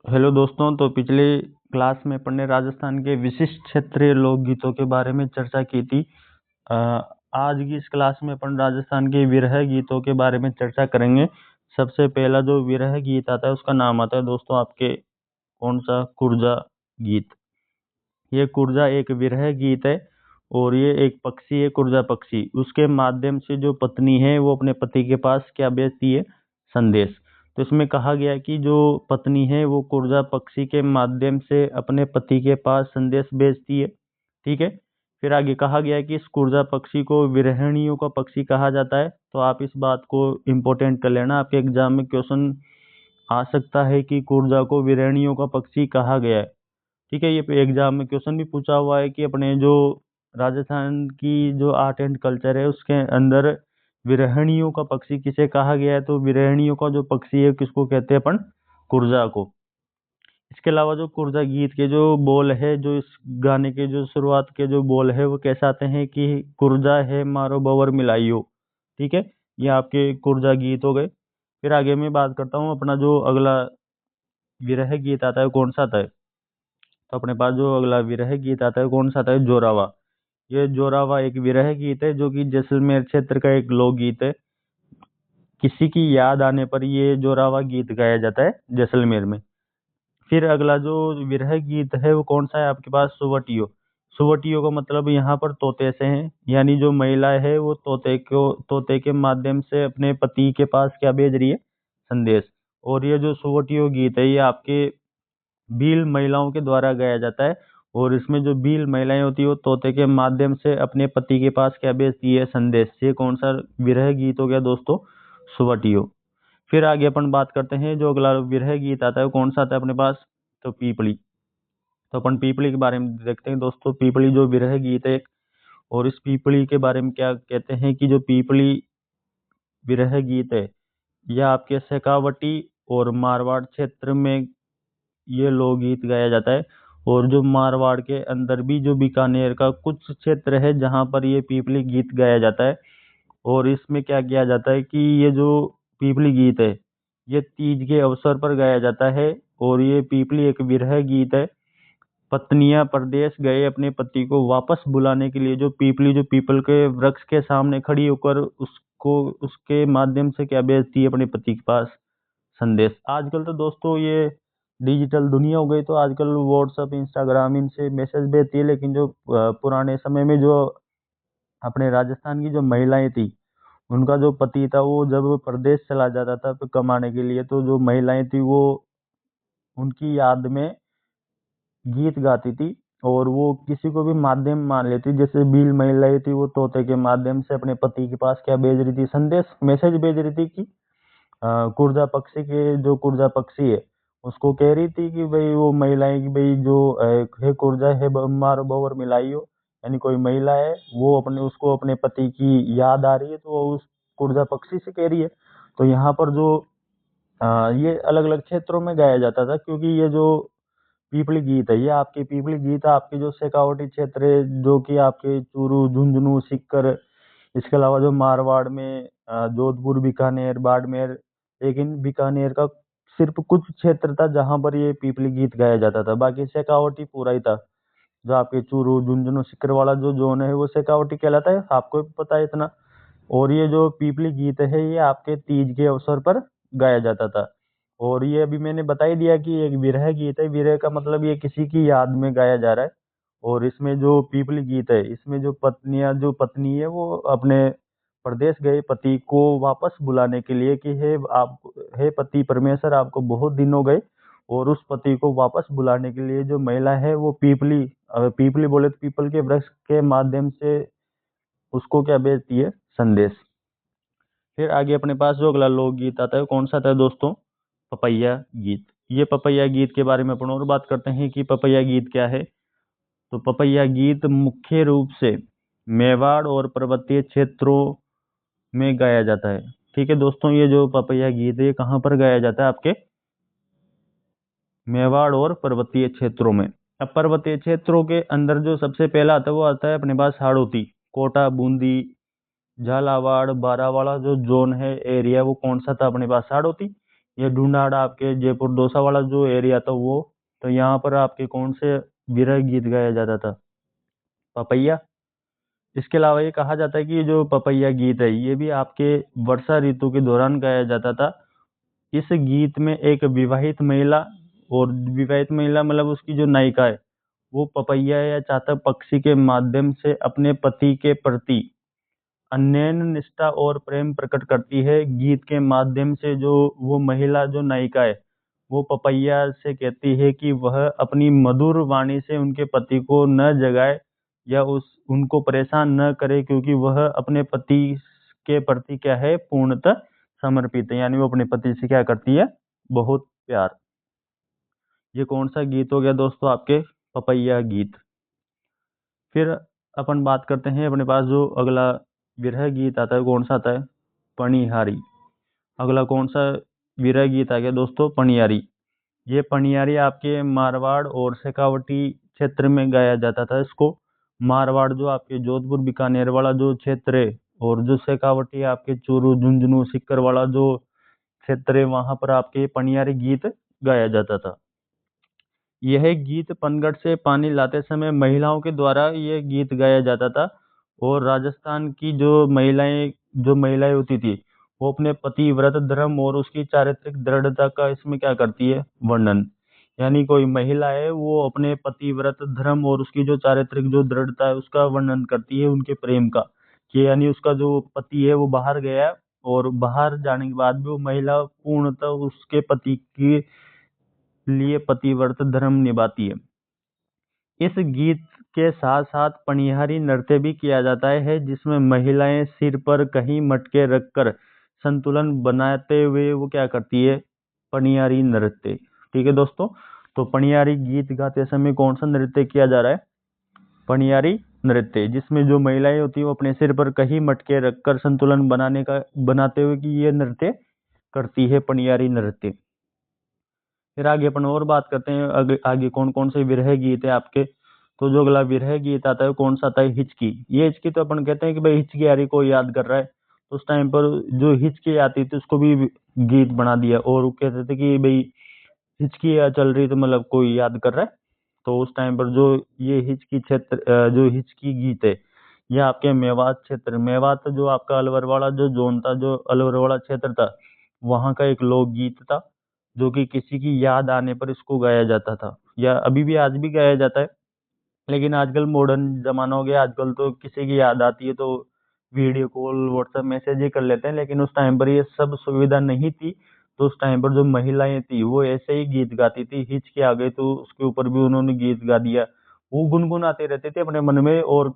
Hello दोस्तों। तो पिछले क्लास में अपन ने राजस्थान के विशिष्ट क्षेत्रीय लोकगीतों के बारे में चर्चा की थी। अ, आज की इस क्लास में अपन राजस्थान के विरह गीतों के बारे में चर्चा करेंगे। सबसे पहला जो विरह गीत आता है उसका नाम आता है दोस्तों आपके कौन सा, कुर्जा गीत। ये कुर्जा एक विरह गीत है और ये एक पक्षी है, कुर्जा पक्षी। उसके माध्यम से जो पत्नी है वो अपने पति के पास क्या भेजती है, संदेश। तो इसमें कहा गया है कि जो पत्नी है वो कुर्जा पक्षी के माध्यम से अपने पति के पास संदेश भेजती है। ठीक है। फिर आगे कहा गया है कि इस कुर्जा पक्षी को विरहिणियों का पक्षी कहा जाता है। तो आप इस बात को इम्पोर्टेंट कर लेना, आपके एग्जाम में क्वेश्चन आ सकता है कि कुर्जा को विरहिणियों का पक्षी कहा गया है। ठीक है। ये एग्जाम में क्वेश्चन भी पूछा हुआ है कि अपने जो राजस्थान की जो आर्ट एंड कल्चर है उसके अंदर विरहिणियों का पक्षी किसे कहा गया है। तो विरहिणियों का जो पक्षी है किसको कहते हैं अपन, कुर्जा को। इसके अलावा जो कुर्जा गीत के जो बोल है, जो इस गाने के जो शुरुआत के जो बोल है वो कैसे आते हैं कि कुर्जा है मारो बवर मिलाइयो। ठीक है। ये आपके कुर्जा गीत हो गए। फिर आगे मैं बात करता हूँ अपना जो अगला विरह गीत आता है कौन सा आता है। तो अपने पास जो अगला विरह गीत आता है कौन सा आता है, जोरावा। ये जोरावा एक विरह गीत है जो कि जैसलमेर क्षेत्र का एक लोकगीत है। किसी की याद आने पर ये जोरावा गीत गाया जाता है जैसलमेर में। फिर अगला जो विरह गीत है वो कौन सा है आपके पास, सुवटियो। सुवटियो का मतलब यहाँ पर तोते से है, यानी जो महिला है वो तोते के माध्यम से अपने पति के पास क्या भेज रही है, संदेश। और ये जो सुवटियो गीत है ये आपके भील महिलाओं के द्वारा गाया जाता है। और इसमें जो भील महिलाएं होती है वो तोते के माध्यम से अपने पति के पास क्या भेजती है, संदेश। ये कौन सा विरह गीत हो गया दोस्तों, सुवटियो। फिर आगे अपन बात करते हैं जो अगला विरह गीत आता है वो कौन सा आता है अपने पास, तो पीपली। तो अपन पीपली के बारे में देखते हैं दोस्तों। पीपली जो विरह गीत है एक, और इस पीपली के बारे में क्या कहते हैं कि जो पीपली विरह गीत है यह आपके शेखावटी और मारवाड़ क्षेत्र में ये लोकगीत गाया जाता है। और जो मारवाड़ के अंदर भी जो बीकानेर का कुछ क्षेत्र है जहाँ पर ये पीपली गीत गाया जाता है। और इसमें क्या किया जाता है कि ये जो पीपली गीत है ये तीज के अवसर पर गाया जाता है। और ये पीपली एक विरह गीत है। पत्नियां परदेश गए अपने पति को वापस बुलाने के लिए जो पीपली जो पीपल के वृक्ष के सामने खड़ी होकर उसको उसके माध्यम से क्या भेजती है अपने पति के पास, संदेश। आजकल तो दोस्तों ये डिजिटल दुनिया हो गई, तो आजकल व्हाट्सअप इंस्टाग्राम इनसे मैसेज भेजती है। लेकिन जो पुराने समय में जो अपने राजस्थान की जो महिलाएं थी उनका जो पति था वो जब प्रदेश चला जाता था तो कमाने के लिए, तो जो महिलाएं थी वो उनकी याद में गीत गाती थी। और वो किसी को भी माध्यम मान लेती, जैसे भील महिलाएं थी वो तोते के माध्यम से अपने पति के पास क्या भेज रही थी, संदेश, मैसेज भेज रही थी कि कुर्जा पक्षी के जो कुर्जा पक्षी है उसको कह रही थी कि भाई वो महिलाएं कि भाई जो है कुर्जा है मारो बवर मिलाइयो। यानी कोई महिला है वो अपने उसको अपने पति की याद आ रही है तो वो उस कुर्जा पक्षी से कह रही है। तो यहाँ पर जो ये अलग अलग क्षेत्रों में गाया जाता था, क्योंकि ये जो पीपली गीत है ये आपके पीपली गीत है आपके जो शेखावटी क्षेत्र है जो कि आपके चूरू झुंझुनू सीकर, इसके अलावा जो मारवाड़ में जोधपुर बीकानेर बाड़मेर। लेकिन बीकानेर का सिर्फ कुछ क्षेत्र था जहां पर ये पीपली गीत गाया जाता था, बाकी शेखावटी पूरा ही था। जो आपके चूरू झुंझुनू सीकर वाला जो जोन है वो शेखावटी कहलाता है, आपको भी पता है इतना। और ये जो पीपली गीत है ये आपके तीज के अवसर पर गाया जाता था। और ये अभी मैंने बता ही दिया कि एक विरह गीत है, विरह का मतलब ये किसी की याद में गाया जा रहा है। और इसमें जो पीपली गीत है इसमें जो पत्नी है वो अपने प्रदेश गए पति को वापस बुलाने के लिए कि हे पति परमेश्वर आपको बहुत दिन हो गए। और उस पति को वापस बुलाने के लिए जो महिला है वो पीपली बोले तो पीपल के वृक्ष के माध्यम से उसको क्या भेजती है, संदेश। फिर आगे अपने पास जो अगला लोकगीत आता है कौन सा आता है दोस्तों, पपैया गीत। ये पपैया गीत के बारे में अपन और बात करते हैं कि पपैया गीत क्या है। तो पपैया गीत मुख्य रूप से मेवाड़ और पर्वतीय क्षेत्रों में गाया जाता है। ठीक है दोस्तों, ये जो पपैया गीत है ये कहाँ पर गाया जाता है, आपके मेवाड़ और पर्वतीय क्षेत्रों में। अब पर्वतीय क्षेत्रों के अंदर जो सबसे पहला आता है वो आता है अपने पास हाड़ौती, कोटा, बूंदी, झालावाड़, बारावाड़ा जो जोन है एरिया वो कौन सा था अपने पास, हाड़ौती। ये ढूंढाड़ा आपके जयपुर दौसा वाला जो एरिया था वो। तो यहाँ पर आपके कौन से विरह गीत गाया जाता था? पपैया। इसके अलावा ये कहा जाता है कि ये जो पपैया गीत है ये भी आपके वर्षा ऋतु के दौरान गाया जाता था। इस गीत में एक विवाहित महिला, और विवाहित महिला मतलब उसकी जो नायिका है, वो पपैया या चातक पक्षी के माध्यम से अपने पति के प्रति अन्योन्य निष्ठा और प्रेम प्रकट करती है। गीत के माध्यम से जो वो महिला जो नायिका है वो पपैया से कहती है कि वह अपनी मधुर वाणी से उनके पति को न जगाए या उनको परेशान न करे, क्योंकि वह अपने पति के प्रति क्या है, पूर्णतः समर्पित है। यानी वो अपने पति से क्या करती है, बहुत प्यार। ये कौन सा गीत हो गया दोस्तों? आपके पपैया गीत। फिर अपन बात करते हैं, अपने पास जो अगला विरह गीत आता है कौन सा आता है? पनिहारी। अगला कौन सा विरह गीत आ गया दोस्तों? पनियारी। ये पनियारी आपके मारवाड़ और शेखावटी क्षेत्र में गाया जाता था इसको। मारवाड़ जो आपके जोधपुर बीकानेर वाला जो क्षेत्र है, और जो शेखावटी आपके चूरू झुंझुनू सीकर वाला जो क्षेत्र है, वहां पर आपके पनियारी गीत गाया जाता था। यह गीत पनघट से पानी लाते समय महिलाओं के द्वारा यह गीत गाया जाता था। और राजस्थान की जो महिलाएं होती थी वो अपने पतिव्रत धर्म और उसकी चारित्रिक दृढ़ता का इसमें क्या करती है, वर्णन। यानी कोई महिला है वो अपने पतिव्रत धर्म और उसकी जो चारित्रिक जो दृढ़ता है उसका वर्णन करती है, उनके प्रेम का। कि यानी उसका जो पति है वो बाहर गया है, और बाहर जाने के बाद भी वो महिला पूर्णतः उसके पति के लिए पतिव्रत धर्म निभाती है। इस गीत के साथ साथ पनिहारी नृत्य भी किया जाता है, जिसमें महिलाएं सिर पर कहीं मटके रखकर संतुलन बनाते हुए वो क्या करती है, पनिहारी नृत्य। ठीक है दोस्तों, तो पनिहारी गीत गाते समय कौन सा नृत्य किया जा रहा है? पनिहारी नृत्य, जिसमें जो महिलाएं होती है वो अपने सिर पर कहीं मटके रखकर संतुलन बनाते हुए कि ये नृत्य करती है, पनिहारी नृत्य। फिर आगे अपन और बात करते हैं, आगे कौन कौन से विरह गीत है आपके। तो जो अगला विरह गीत आता है कौन सा आता है? हिचकी। ये हिचकी तो अपन कहते हैं कि भाई हिचकी आ रही, कोई याद कर रहा है, तो उस टाइम पर जो हिचकी आती थी उसको भी गीत बना दिया, और वो कहते थे कि भाई हिचकी चल रही तो मतलब कोई याद कर रहा है। तो उस टाइम पर जो ये हिचकी क्षेत्र जो हिचकी गीत है ये आपके मेवात क्षेत्र, मेवात जो आपका अलवर वाला जो जोन था, जो अलवर वाला क्षेत्र था, वहाँ का एक लोकगीत था, जो कि किसी की याद आने पर इसको गाया जाता था, या अभी भी आज भी गाया जाता है। लेकिन आजकल मॉडर्न जमाना हो गया, आजकल तो किसी की याद आती है तो वीडियो कॉल व्हाट्सएप मैसेज ही कर लेते हैं, लेकिन उस टाइम पर ये सब सुविधा नहीं थी। तो उस टाइम पर जो महिलाएं थी वो ऐसे ही गीत गाती थी, हिचकी आ गई तो उसके ऊपर भी उन्होंने गीत गा दिया। वो गुनगुनाते रहते थे अपने मन में, और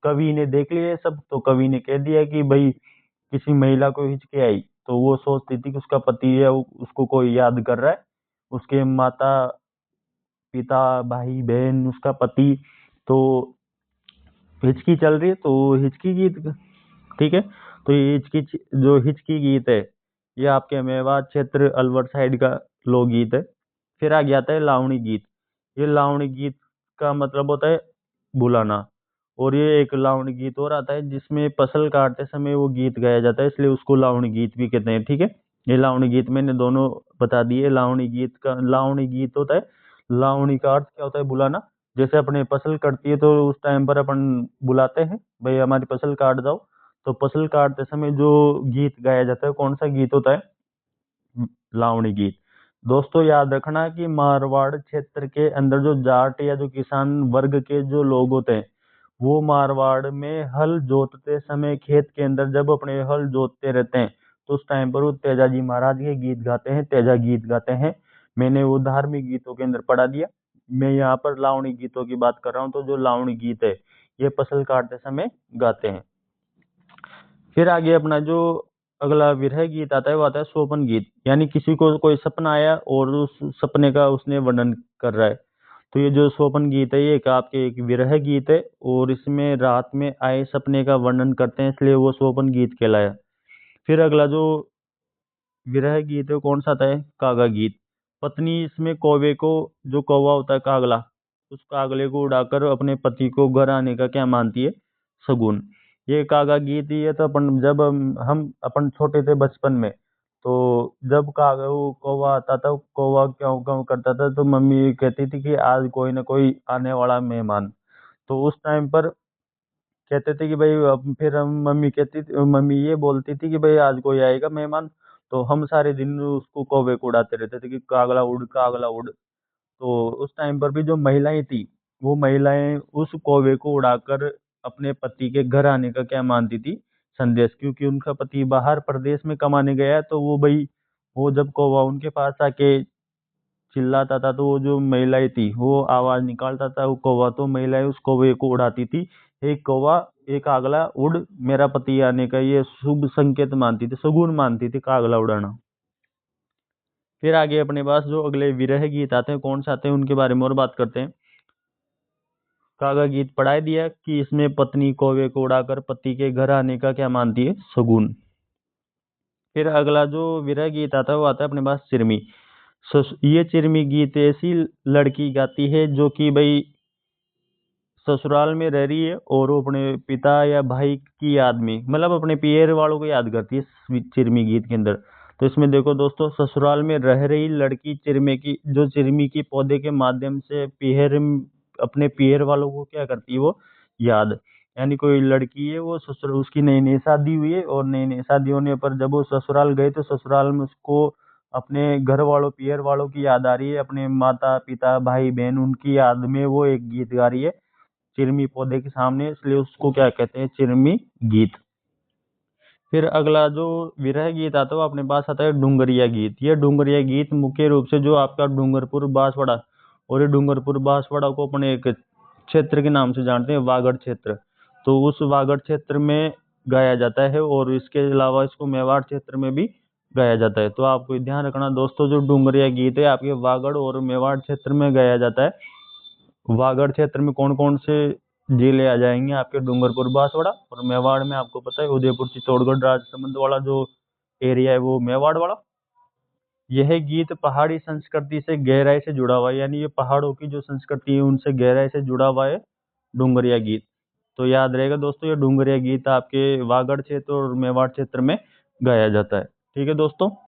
कवि ने देख लिया ये सब, तो कवि ने कह दिया कि भाई किसी महिला को हिचकी आई तो वो सोचती थी कि उसका पति है, उसको कोई याद कर रहा है, उसके माता पिता भाई बहन उसका पति, तो हिचकी चल रही है तो हिचकी गीत। ठीक है, तो ये जो हिचकी गीत है ये आपके मेवात क्षेत्र अलवर साइड का लोकगीत है। फिर आगे आता है लावणी गीत। ये लावणी गीत का मतलब होता है बुलाना। और ये एक लावणी गीत और आता है जिसमें फसल काटते समय वो गीत गाया जाता है, इसलिए उसको लावणी गीत भी कहते हैं। ठीक है, ये लावणी गीत मैंने दोनों बता दिए। लावणी गीत होता है, लावणी का अर्थ क्या होता है, बुलाना। जैसे अपने फसल कटती है तो उस टाइम पर अपन बुलाते हैं, भाई हमारी फसल काट जाओ। तो फसल काटते समय जो गीत गाया जाता है कौन सा गीत होता है? लावणी गीत। दोस्तों याद रखना कि मारवाड़ क्षेत्र के अंदर जो जाट या जो किसान वर्ग के जो लोग होते हैं वो मारवाड़ में हल जोतते समय खेत के अंदर जब अपने हल जोतते रहते हैं तो उस टाइम पर वो तेजाजी महाराज के गीत गाते हैं, तेजा गीत गाते हैं। मैंने वो धार्मिक गीतों के अंदर पढ़ा दिया। मैं यहाँ पर लावणी गीतों की बात कर रहा हूँ, तो जो लावणी गीत है ये फसल काटते समय गाते हैं। फिर आगे अपना जो अगला विरह गीत आता है वो आता है सोपन गीत। यानी किसी को कोई सपना आया और उस सपने का उसने वर्णन कर रहा है, तो ये जो सोपन गीत है ये एक विरह गीत है, और इसमें रात में आए सपने का वर्णन करते हैं, इसलिए वो सोपन गीत कहलाया। फिर अगला जो विरह गीत है कौन सा आता है? कागा गीत। पत्नी इसमें कौवे को, जो कौवा होता है कागला, उस कागले को उड़ाकर अपने पति को घर आने का क्या मानती है? शगुन। ये कागा गीत, ये तो अपन जब हम अपन छोटे थे बचपन में, तो जब वो कौवा आता था, कौवा क्यों क्यों करता था, तो मम्मी कहती थी कि आज कोई ना कोई आने वाला मेहमान। तो उस टाइम पर कहते थे कि भाई, अब फिर हम मम्मी ये बोलती थी कि भाई आज कोई आएगा मेहमान। तो हम सारे दिन उसको कौवे को उड़ाते रहते थे कि कागला उड़, कागला उड़। तो उस टाइम पर भी जो महिलाएं थी, वो महिलाएं उस कौवे को उड़ाकर अपने पति के घर आने का क्या मानती थी, संदेश। क्योंकि उनका पति बाहर प्रदेश में कमाने गया है, तो वो भाई, वो जब कौवा उनके पास आके चिल्लाता था, तो वो जो महिलाएं थी वो आवाज निकालता था, वो कौवा, तो महिलाएं उस कौवे को उड़ाती थी। एक कौवा, एक कागला उड़, मेरा पति आने का ये शुभ संकेत मानती थी, शगुन मानती थी कागला उड़ाना। फिर आगे अपने पास जो अगले विरह गीत आते हैं, कौन से आते हैं, उनके बारे में और बात करते हैं। कागा गीत पढ़ाई दिया कि इसमें पत्नी कौवे को उड़ाकर पति के घर आने का क्या मानती है, शगुन। फिर अगला जो विरह गीत आता है वो आता है अपने पास चिरमी। ये चिरमी गीत ऐसी लड़की गाती है जो कि भाई ससुराल में रह रही है और वो अपने पिता या भाई की याद में, मतलब अपने पियर वालों को याद करती है इस चिरमी गीत के अंदर। तो इसमें देखो दोस्तों, ससुराल में रह रही लड़की चिरमी की पौधे के माध्यम से अपने पियर वालों को क्या करती है, वो याद। यानी कोई लड़की है, वो ससुर उसकी नई नई शादी हुई है, और नई नई शादी होने पर जब वो ससुराल गए, तो ससुराल में उसको अपने घर वालों, पियर वालों की याद आ रही है, अपने माता पिता भाई बहन उनकी याद में वो एक गीत गा रही है चिरमी पौधे के सामने, इसलिए उसको क्या कहते हैं, चिरमी गीत। फिर अगला जो विरह गीत आता है वो अपने पास आता है डूंगरिया गीत। ये डूंगरिया गीत मुख्य रूप से जो आपका डूंगरपुर बांसवाड़ा, और ये डूंगरपुर बांसवाड़ा को अपने एक क्षेत्र के नाम से जानते हैं, वागड़ क्षेत्र। तो उस वागड़ क्षेत्र में गाया जाता है, और इसके अलावा इसको मेवाड़ क्षेत्र में भी गाया जाता है। तो आपको ध्यान रखना दोस्तों, जो डूंगरिया गीत है आपके वागड़ और मेवाड़ क्षेत्र में गाया जाता है। वागड़ क्षेत्र में कौन कौन से जिले आ जाएंगे, आपके डूंगरपुर बांसवाड़ा, और मेवाड़ में आपको पता है उदयपुर चित्तौड़गढ़ राजसमंद वाला जो एरिया है वो मेवाड़ वाला। यह गीत पहाड़ी संस्कृति से गहराई से जुड़ा हुआ है, यानी ये पहाड़ों की जो संस्कृति है उनसे गहराई से जुड़ा हुआ है डूंगरिया गीत। तो याद रहेगा दोस्तों, ये डूंगरिया गीत आपके वागड़ क्षेत्र और मेवाड़ क्षेत्र में गाया जाता है। ठीक है दोस्तों।